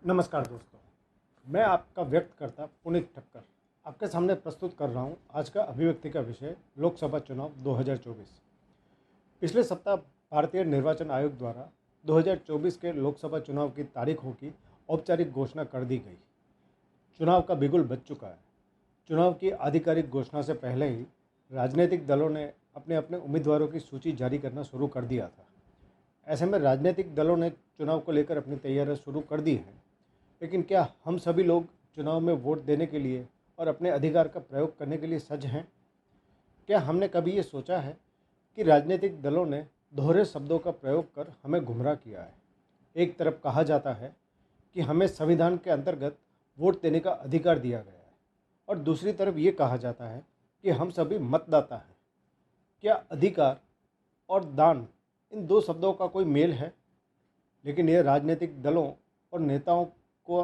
नमस्कार दोस्तों, मैं आपका व्यक्तकर्ता पुनीत ठक्कर आपके सामने प्रस्तुत कर रहा हूं आज का अभिव्यक्ति का विषय लोकसभा चुनाव 2024। पिछले सप्ताह भारतीय निर्वाचन आयोग द्वारा 2024 के लोकसभा चुनाव की तारीखों की औपचारिक घोषणा कर दी गई। चुनाव का बिगुल बज चुका है। चुनाव की आधिकारिक घोषणा से पहले ही राजनीतिक दलों ने अपने अपने उम्मीदवारों की सूची जारी करना शुरू कर दिया था। ऐसे में राजनीतिक दलों ने चुनाव को लेकर अपनी तैयारियां शुरू कर दी हैं, लेकिन क्या हम सभी लोग चुनाव में वोट देने के लिए और अपने अधिकार का प्रयोग करने के लिए सज्ज हैं? क्या हमने कभी ये सोचा है कि राजनीतिक दलों ने दोहरे शब्दों का प्रयोग कर हमें गुमराह किया है? एक तरफ कहा जाता है कि हमें संविधान के अंतर्गत वोट देने का अधिकार दिया गया है और दूसरी तरफ ये कहा जाता है कि हम सभी मतदाता हैं। क्या अधिकार और दान, इन दो शब्दों का कोई मेल है? लेकिन यह राजनीतिक दलों और नेताओं को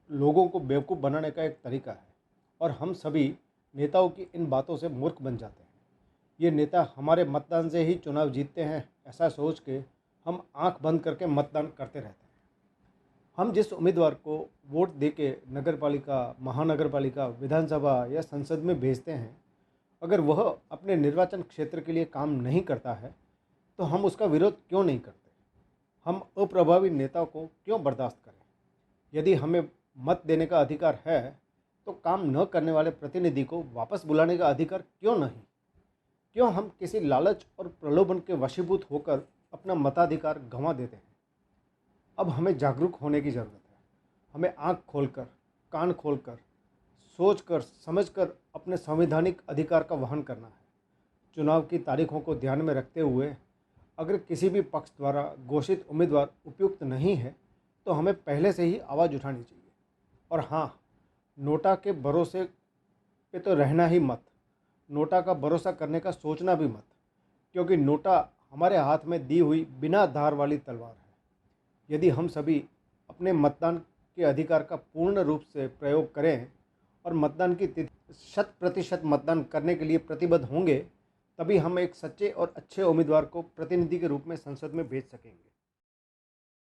लोगों को बेवकूफ़ बनाने का एक तरीका है और हम सभी नेताओं की इन बातों से मूर्ख बन जाते हैं। ये नेता हमारे मतदान से ही चुनाव जीतते हैं, ऐसा सोच के हम आंख बंद करके मतदान करते रहते हैं। हम जिस उम्मीदवार को वोट दे के नगरपालिका, महानगरपालिका, विधानसभा या संसद में भेजते हैं, अगर वह अपने निर्वाचन क्षेत्र के लिए काम नहीं करता है तो हम उसका विरोध क्यों नहीं करते? हम अप्रभावी नेता को क्यों बर्दाश्त करें? यदि हमें मत देने का अधिकार है तो काम न करने वाले प्रतिनिधि को वापस बुलाने का अधिकार क्यों नहीं? क्यों हम किसी लालच और प्रलोभन के वशीभूत होकर अपना मताधिकार गंवा देते हैं? अब हमें जागरूक होने की ज़रूरत है। हमें आँख खोलकर, कान खोलकर, सोचकर, समझकर अपने संवैधानिक अधिकार का वहन करना है। चुनाव की तारीखों को ध्यान में रखते हुए अगर किसी भी पक्ष द्वारा घोषित उम्मीदवार उपयुक्त नहीं है तो हमें पहले से ही आवाज़ उठानी चाहिए। और हाँ, नोटा के भरोसे पे तो रहना ही मत। नोटा का भरोसा करने का सोचना भी मत, क्योंकि नोटा हमारे हाथ में दी हुई बिना धार वाली तलवार है। यदि हम सभी अपने मतदान के अधिकार का पूर्ण रूप से प्रयोग करें और मतदान की 100% मतदान करने के लिए प्रतिबद्ध होंगे, तभी हम एक सच्चे और अच्छे उम्मीदवार को प्रतिनिधि के रूप में संसद में भेज सकेंगे।